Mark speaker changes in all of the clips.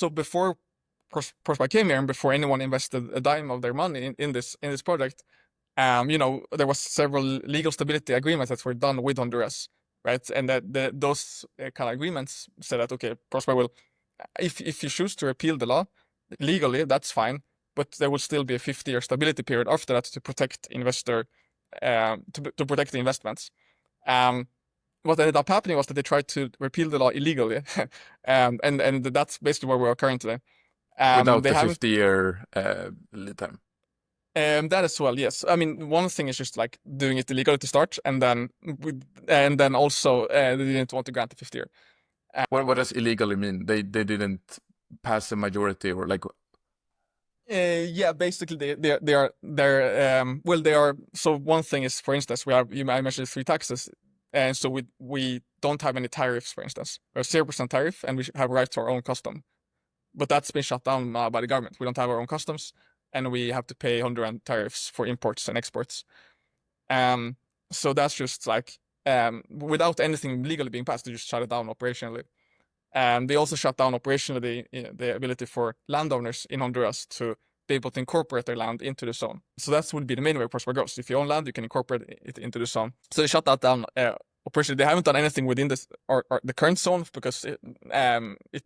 Speaker 1: So before Prosper came here and before anyone invested a dime of their money in this project, there was several legal stability agreements that were done with Honduras, right? And those kind of agreements said that, okay, Prosper will, if you choose to repeal the law legally, that's fine, but there will still be a 50-year stability period after that to protect to protect the investments. What ended up happening was that they tried to repeal the law illegally, and that's basically where we are currently.
Speaker 2: Without
Speaker 1: They
Speaker 2: the
Speaker 1: haven't
Speaker 2: 50-year lead time.
Speaker 1: That as well, yes. I mean, one thing is just like doing it illegally to start, and then also they didn't want to grant the 50 year.
Speaker 2: What does illegally mean? They didn't pass a majority, or like
Speaker 1: Yeah, basically they are. So one thing is, for instance, I mentioned three taxes, and so we don't have any tariffs, for instance. We have 0% tariff, and we have right to our own custom. But that's been shut down by the government. We don't have our own customs, and we have to pay Honduran tariffs for imports and exports. Um, so that's just like without anything legally being passed, they just shut it down operationally. And they also shut down operationally the ability for landowners in Honduras to be able to incorporate their land into the zone. So that would be the main way Prosper goes. If you own land, you can incorporate it into the zone. So they shut that down operationally. They haven't done anything within this or the current zone because it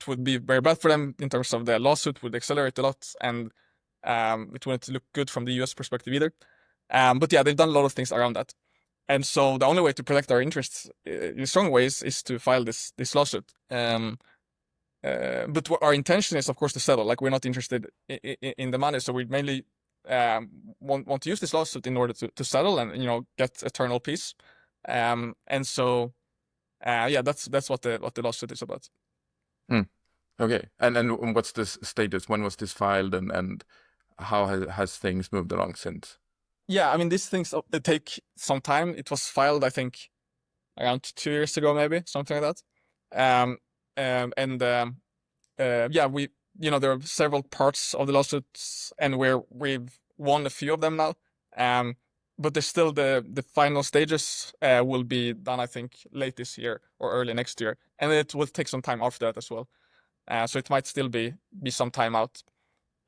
Speaker 1: would be very bad for them in terms of the lawsuit would accelerate a lot, and it wouldn't look good from the US perspective either. But yeah, they've done a lot of things around that. And so the only way to protect our interests in strong ways is to file this lawsuit. But our intention is, of course, to settle. Like, we're not interested in the money, so we mainly want to use this lawsuit in order to settle and get eternal peace. And so yeah, that's what the lawsuit is about.
Speaker 2: okay. And what's this status? When was this filed, and how has things moved along since?
Speaker 1: Yeah, I mean, these things take some time. It was filed, I think, around 2 years ago, maybe something like that. And yeah, there are several parts of the lawsuits, and we've won a few of them now. But there's still the final stages will be done, I think, late this year or early next year, and it will take some time after that as well. So it might still be some time out.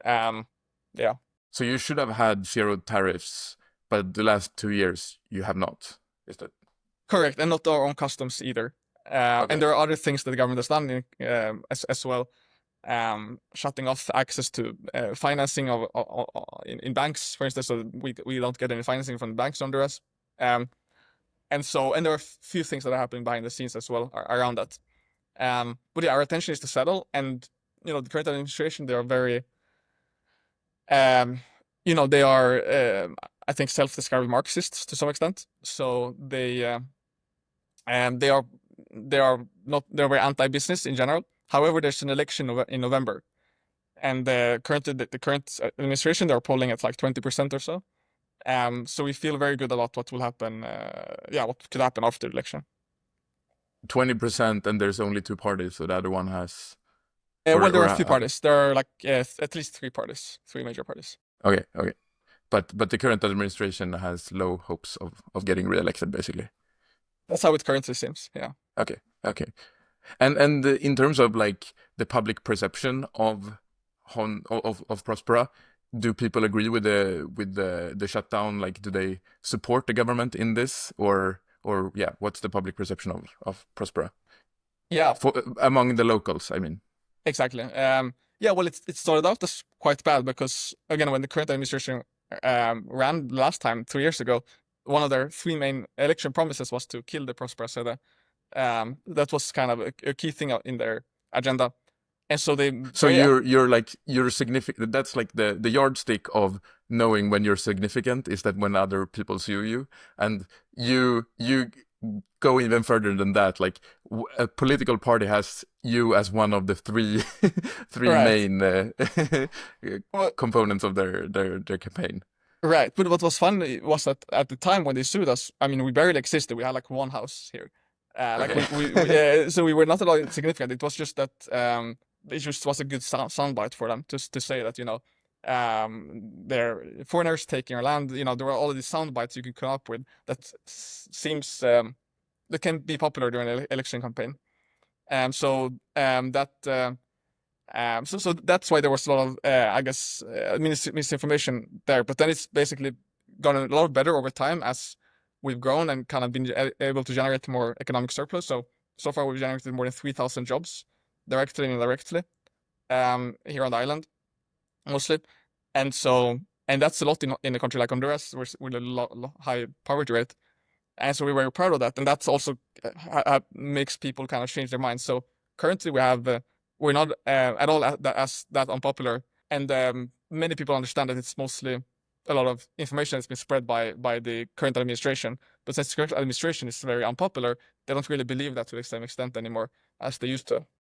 Speaker 1: Yeah.
Speaker 2: So you should have had zero tariffs, but the last 2 years you have not. Is that
Speaker 1: Correct, and not our own customs either.
Speaker 2: okay?
Speaker 1: And there are other things that the government has done as well, shutting off access to financing in banks, for instance, so we don't get any financing from the banks under us. And there are a few things that are happening behind the scenes as well around that. But yeah, our intention is to settle, and the current administration, they are very, they are, I think, self-described Marxists to some extent. So they are not they're very anti-business in general. However, there's an election in November, and the current administration, they're polling at like 20% or so. So we feel very good about what will happen. What could happen after the election.
Speaker 2: 20%, and there's only two parties, so the other one has.
Speaker 1: Well, there are a few parties. There are like at least three major parties.
Speaker 2: Okay. But the current administration has low hopes of getting re-elected, basically.
Speaker 1: That's how it currently seems. Yeah.
Speaker 2: Okay. And in terms of like the public perception of Prospera, do people agree with the shutdown? Like, do they support the government in this, or yeah, what's the public perception of Prospera?
Speaker 1: Yeah.
Speaker 2: Among the locals, I mean.
Speaker 1: Exactly. Yeah. Well, it started out as quite bad because, again, when the current administration ran last time 3 years ago, one of their three main election promises was to kill the Prospera Seda. That was kind of a key thing in their agenda. And so
Speaker 2: you're significant. That's like the yardstick of knowing when you're significant is that when other people sue you, and you go even further than that. Like, a political party has you as one of the three
Speaker 1: Right.
Speaker 2: main
Speaker 1: Well,
Speaker 2: components of their campaign.
Speaker 1: right. But what was funny was that at the time when they sued us, I mean, we barely existed. We had like one house here. Like
Speaker 2: Okay.
Speaker 1: so we were not at all significant. It was just that it just was a good soundbite for them to say that they're foreigners taking our land. There were all of these sound bites you can come up with that seems that can be popular during an election campaign. So that So that's why there was a lot of, I guess, misinformation there. But then it's basically gotten a lot better over time as we've grown and kind of been able to generate more economic surplus. So far we've generated more than 3,000 jobs, directly and indirectly, here on the island, mostly. And that's a lot in a country like Honduras, with a high poverty rate. And so we're very proud of that. And that's also makes people kind of change their minds. So currently we're not at all as that unpopular. And many people understand that it's mostly a lot of information that's been spread by the current administration. But since the current administration is very unpopular, they don't really believe that to the same extent anymore as they used to.